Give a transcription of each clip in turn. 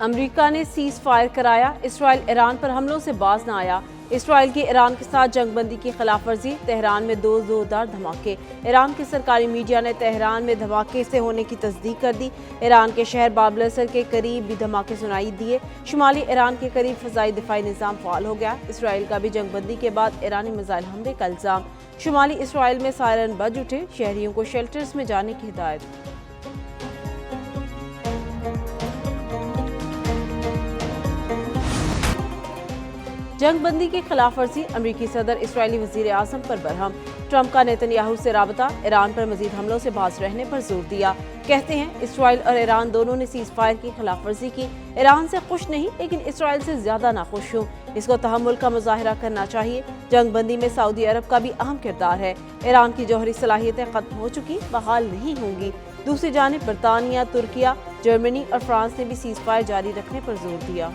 امریکہ نے cease fire کرایا، اسرائیل ایران پر حملوں سے باز نہ آیا۔ اسرائیل کی ایران کے ساتھ جنگ بندی کی خلاف ورزی، تہران میں دو زوردار دھماکے۔ ایران کے سرکاری میڈیا نے تہران میں دھماکے سے ہونے کی تصدیق کر دی۔ ایران کے شہر باب الاسر کے قریب بھی دھماکے سنائی دیے۔ شمالی ایران کے قریب فضائی دفاعی نظام فعال ہو گیا۔ اسرائیل کا بھی جنگ بندی کے بعد ایرانی میزائل حملے کا الزام۔ شمالی اسرائیل میں سائرن بج اٹھے، شہریوں کو شیلٹرز میں جانے کی ہدایت۔ جنگ بندی کی خلاف ورزی، امریکی صدر اسرائیلی وزیر اعظم پر برہم۔ ٹرمپ کا نیتن یاہو سے رابطہ، ایران پر مزید حملوں سے باز رہنے پر زور دیا۔ کہتے ہیں اسرائیل اور ایران دونوں نے سیز فائر کی خلاف ورزی کی۔ ایران سے خوش نہیں لیکن اسرائیل سے زیادہ ناخوش ہوں۔ اس کو تحمل کا مظاہرہ کرنا چاہیے۔ جنگ بندی میں سعودی عرب کا بھی اہم کردار ہے۔ ایران کی جوہری صلاحیتیں ختم ہو چکی، بحال نہیں ہوں گی۔ دوسری جانب برطانیہ، ترکیہ، جرمنی اور فرانس نے بھی سیز فائر جاری رکھنے پر زور دیا۔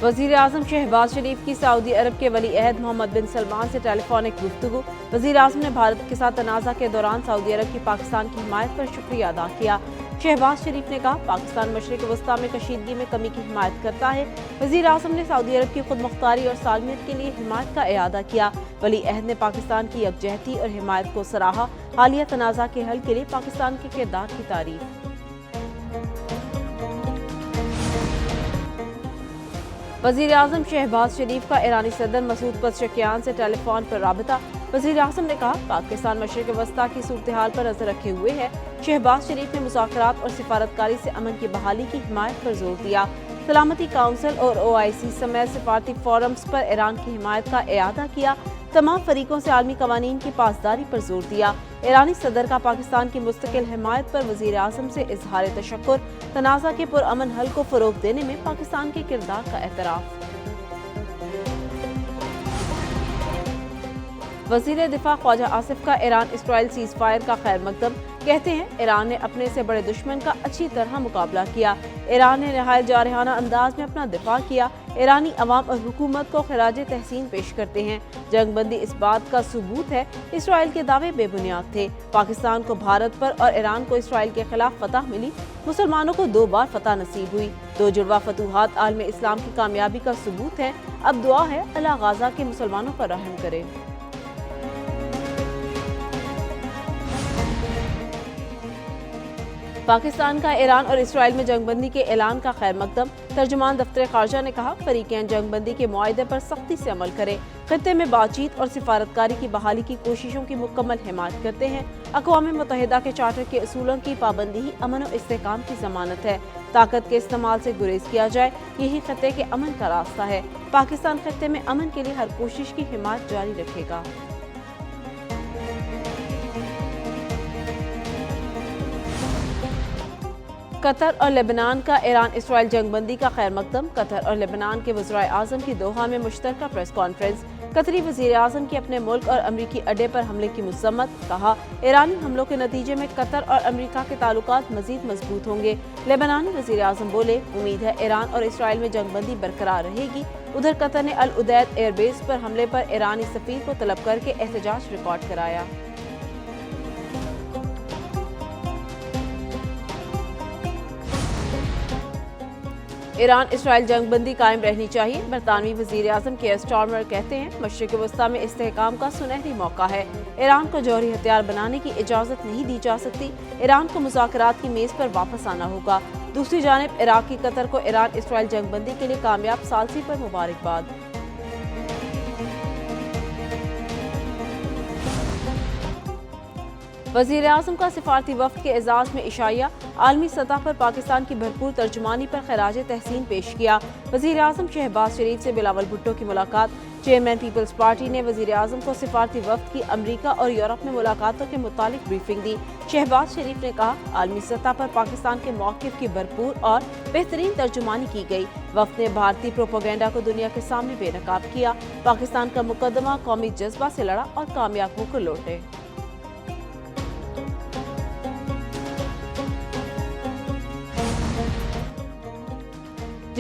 وزیر اعظم شہباز شریف کی سعودی عرب کے ولی عہد محمد بن سلمان سے ٹیلی فونک گفتگو۔ وزیر اعظم نے بھارت کے ساتھ تنازع کے دوران سعودی عرب کی پاکستان کی حمایت پر شکریہ ادا کیا۔ شہباز شریف نے کہا پاکستان مشرق وسطیٰ میں کشیدگی میں کمی کی حمایت کرتا ہے۔ وزیر اعظم نے سعودی عرب کی خود مختاری اور سالمیت کے لیے حمایت کا اعادہ کیا۔ ولی عہد نے پاکستان کی یکجہتی اور حمایت کو سراہا۔ حالیہ تنازع کے حل کے لیے پاکستان کے کردار کی تعریف۔ وزیر اعظم شہباز شریف کا ایرانی صدر مسعود پزشکیان سے ٹیلی فون پر رابطہ۔ وزیر اعظم نے کہا پاکستان مشرق وسطیٰ کی صورتحال پر نظر رکھے ہوئے ہے۔ شہباز شریف نے مذاکرات اور سفارتکاری سے امن کی بحالی کی حمایت پر زور دیا۔ سلامتی کونسل اور OIC سمیت سفارتی فورمز پر ایران کی حمایت کا اعادہ کیا۔ تمام فریقوں سے عالمی قوانین کی پاسداری پر زور دیا۔ ایرانی صدر کا پاکستان کی مستقل حمایت پر وزیر اعظم سے اظہار تشکر۔ تنازع کے پرامن حل کو فروغ دینے میں پاکستان کے کردار کا اعتراف۔ وزیر دفاع خواجہ آصف کا ایران اسرائیل سیز فائر کا خیر مقدم۔ کہتے ہیں ایران نے اپنے سے بڑے دشمن کا اچھی طرح مقابلہ کیا۔ ایران نے نہایت جارحانہ انداز میں اپنا دفاع کیا۔ ایرانی عوام اور حکومت کو خراج تحسین پیش کرتے ہیں۔ جنگ بندی اس بات کا ثبوت ہے اسرائیل کے دعوے بے بنیاد تھے۔ پاکستان کو بھارت پر اور ایران کو اسرائیل کے خلاف فتح ملی۔ مسلمانوں کو 2 بار فتح نصیب ہوئی۔ 2 جڑواں فتوحات عالم اسلام کی کامیابی کا ثبوت ہے۔ اب دعا ہے اللہ غزہ کے مسلمانوں پر رحم کرے۔ پاکستان کا ایران اور اسرائیل میں جنگ بندی کے اعلان کا خیر مقدم۔ ترجمان دفتر خارجہ نے کہا فریقین جنگ بندی کے معاہدے پر سختی سے عمل کریں۔ خطے میں بات چیت اور سفارتکاری کی بحالی کی کوششوں کی مکمل حمایت کرتے ہیں۔ اقوام متحدہ کے چارٹر کے اصولوں کی پابندی ہی امن و استحکام کی ضمانت ہے۔ طاقت کے استعمال سے گریز کیا جائے، یہی خطے کے امن کا راستہ ہے۔ پاکستان خطے میں امن کے لیے ہر کوشش کی حمایت جاری رکھے گا۔ قطر اور لبنان کا ایران اسرائیل جنگ بندی کا خیر مقدم۔ قطر اور لبنان کے وزرائے اعظم کی دوحہ میں مشترکہ پریس کانفرنس۔ قطری وزیر اعظم کی اپنے ملک اور امریکی اڈے پر حملے کی مذمت۔ کہا ایرانی حملوں کے نتیجے میں قطر اور امریکہ کے تعلقات مزید مضبوط ہوں گے۔ لبنانی وزیر اعظم بولے امید ہے ایران اور اسرائیل میں جنگ بندی برقرار رہے گی۔ ادھر قطر نے العدید ایئر بیس پر حملے پر ایرانی سفیر کو طلب کر کے احتجاج ریکارڈ کرایا۔ ایران اسرائیل جنگ بندی قائم رہنی چاہیے۔ برطانوی وزیر اعظم کیئر سٹارمر کہتے ہیں مشرق وسطیٰ میں استحکام کا سنہری موقع ہے۔ ایران کو جوہری ہتھیار بنانے کی اجازت نہیں دی جا سکتی۔ ایران کو مذاکرات کی میز پر واپس آنا ہوگا۔ دوسری جانب عراقی قطر کو ایران اسرائیل جنگ بندی کے لیے کامیاب ثالثی پر مبارکباد۔ وزیر اعظم کا سفارتی وفد کے اعزاز میں عشائیہ، عالمی سطح پر پاکستان کی بھرپور ترجمانی پر خراج تحسین پیش کیا۔ وزیر اعظم شہباز شریف سے بلاول بھٹو کی ملاقات۔ چیئرمین پیپلز پارٹی نے وزیر اعظم کو سفارتی وفد کی امریکہ اور یورپ میں ملاقاتوں کے متعلق بریفنگ دی۔ شہباز شریف نے کہا عالمی سطح پر پاکستان کے موقف کی بھرپور اور بہترین ترجمانی کی گئی۔ وفد نے بھارتی پروپیگنڈا کو دنیا کے سامنے بے نقاب کیا۔ پاکستان کا مقدمہ قومی جذبہ سے لڑا اور کامیاب ہو کر لوٹے۔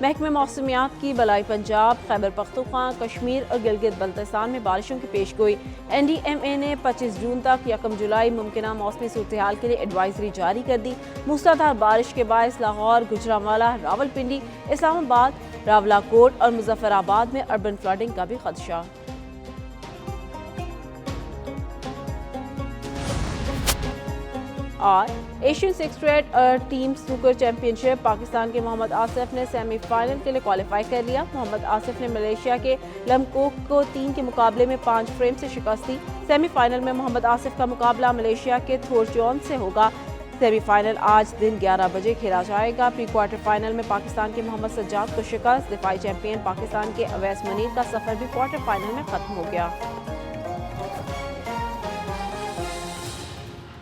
محکمہ موسمیات کی بلائی پنجاب، خیبر پختونخوا، کشمیر اور گلگت بلتستان میں بارشوں کی پیش گوئی۔ NDMA نے 25 جون تک 1 جولائی ممکنہ موسمی صورتحال کے لیے ایڈوائزری جاری کر دی۔ موسلادھار بارش کے باعث لاہور، گوجرانوالہ، راولپنڈی، اسلام آباد، راولاکوٹ اور مظفر آباد میں اربن فلڈنگ کا بھی خدشہ۔ اور ایشین 6 ٹیم سنوکر چیمپئن شپ، پاکستان کے محمد آصف نے سیمی فائنل کے لیے کوالیفائی کر لیا۔ محمد آصف نے ملیشیا کے لمکوک کو 3 کے مقابلے میں 5 فریم سے شکست دی۔ سیمی فائنل میں محمد آصف کا مقابلہ ملیشیا کے تھورچیون سے ہوگا۔ سیمی فائنل آج دن 11 بجے کھیلا جائے گا۔ پری کوارٹر فائنل میں پاکستان کے محمد سجاد کو شکست۔ دفاعی چیمپئن پاکستان کے اویس منیر کا سفر بھی کوارٹر فائنل میں ختم ہو گیا۔